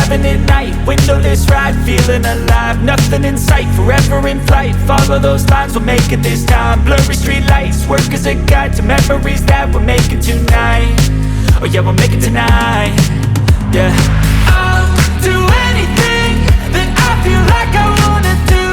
driving at night, windowless ride, feeling alive. Nothing in sight, forever in flight. Follow those lines, we'll make it this time. Blurry street lights, work as a guide to memories that we're making tonight. Oh yeah, we'll make it tonight. Yeah, I'll do anything that I feel like I wanna do.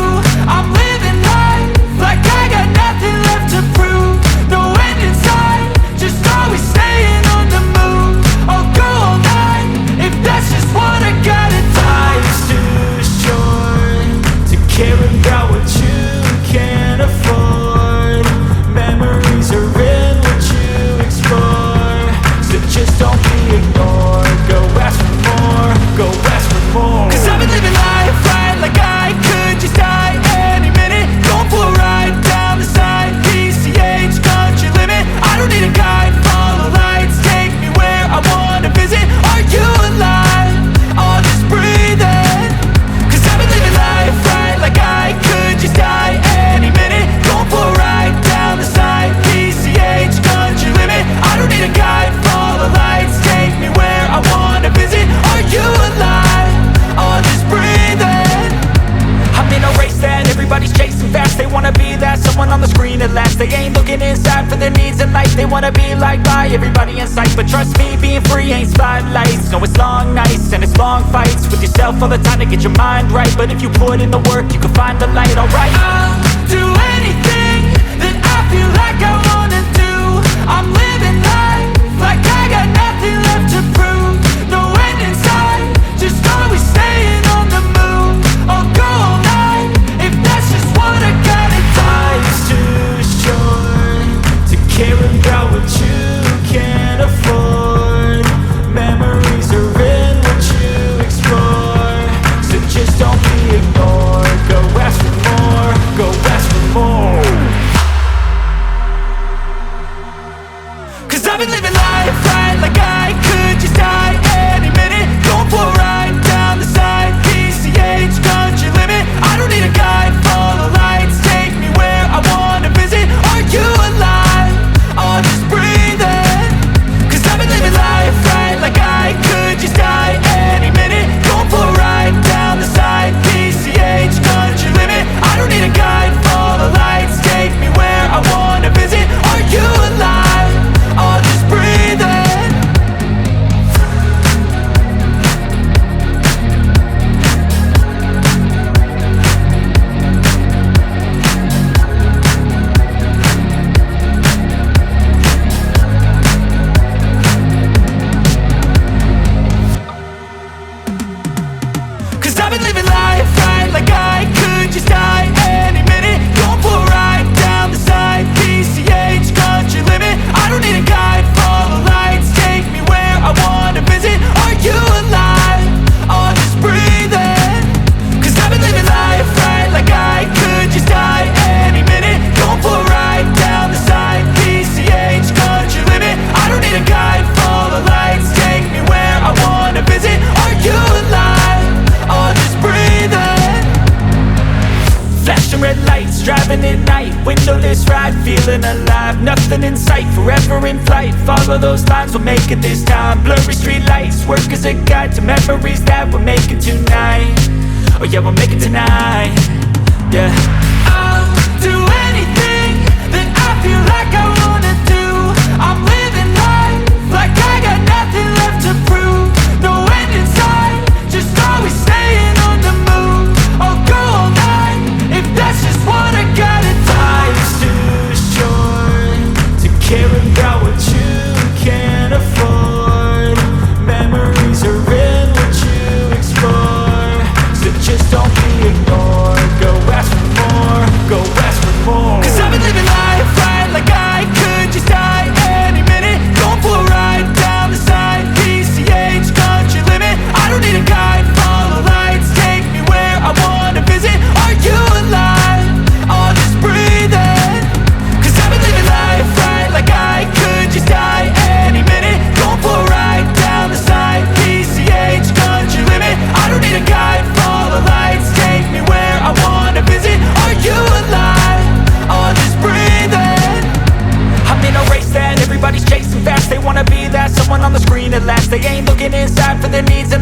I'm living life like I got nothing left to prove. No end in sight, just always staying on the move. I'll go all night if that's just what I gotta do. Life's too short to care about what you can't afford. Memories are in what you explore, so just don't be ignored. Go ask for more, go ask for more. Cause I've been living life right like I could just die any minute. Going for a ride down the side, PCH, country limit. I don't need a guide, follow lights, take me where I wanna visit. Are you alive? Or just breathing? Cause I've been living life right like I could just die any minute. Going for a ride down the side, PCH, country limit. I don't need a guide, follow lights, take me where I wanna visit. Are you alive? Or just breathing? I'm in a race that everybody's chasing fast. They wanna be that someone on the screen at last. They ain't looking inside for their needs in life. They wanna be liked by everybody in sight. But trust me, being free ain't spotlights. No, it's long nights and it's long fights with yourself all the time to get your mind right. But if you put in the work, you can find the light, alright. I'll do anything that I feel like I wanna do. I'm living life like I got nothing left to prove. No end in sight, just always staying on the move. I'll go all night if that's just what I gotta do. Life's too short to care about what you can't afford. Memories are in what you explore, so just don't be ignored. Go ask for more, go ask for more. Cause I've been living life right like I could just die any minute. Going for a ride down the side, PCH, country limit. I don't need a guide, follow lights, take me where I wanna visit. Are you alive? Or just breathing? Cause I've been living life right like I could just die any minute. Going for a ride down the side, PCH, country limit. I don't need a guide, follow lights, take me where I wanna visit. Are you alive? Or just breathing? Cause I've been living life right like I could just die any minute. Going for a ride down the side, PCH, country limit. I don't need a guide, follow lights, take me where I wanna visit. Are you alive? Or just breathing? Cause I've been living life right like I could just die any minute. Going for a ride down the side, PCH, country limit. I don't need a guide, follow lights, take me where I wanna visit. Are you alive? Or just breathing? Flashing red lights, driving at night, windowless ride, feeling alive. Nothing in sight, forever in flight. Follow those lines, we'll make it this time. Blurry street lights, work as a guide to memories that we're making tonight. Oh yeah, we'll make it tonight. Yeah, I'll do anything that I feel like I wanna do. I'm living life like I got nothing left to prove. No end in sight, just always staying on the move. I'll go all night if that's just what I gotta do. Life's too short to care about what you can't afford. Memories are in what you explore, so just don't be ignored. Go ask for more, go ask for more.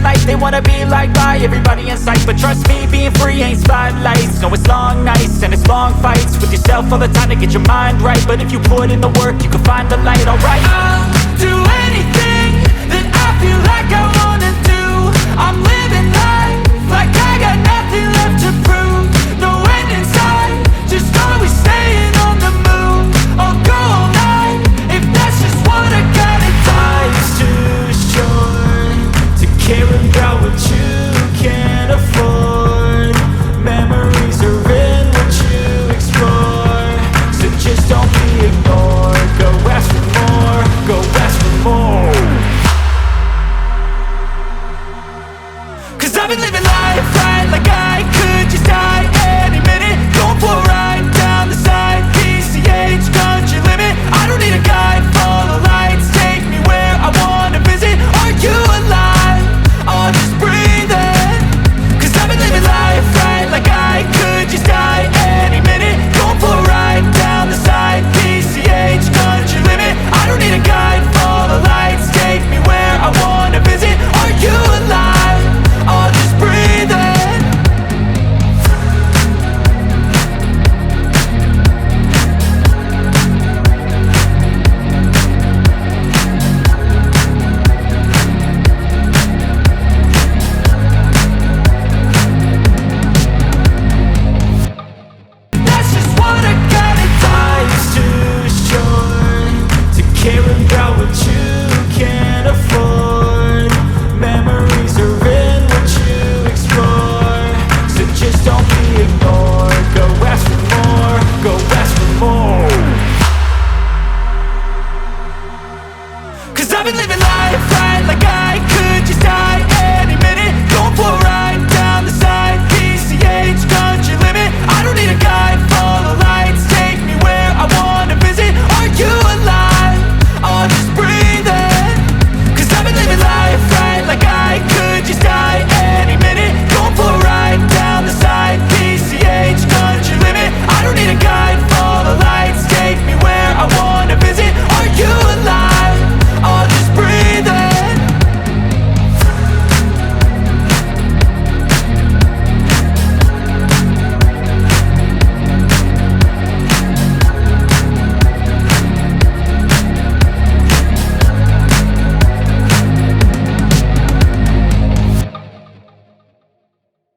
life they wanna be like by everybody in sight. But trust me, being free ain't spotlights. No, it's long nights and it's long fights with yourself all the time to get your mind right. But if you put in the work, you can find the light, alright. I'll do anything that I feel like I wanna do. I'm living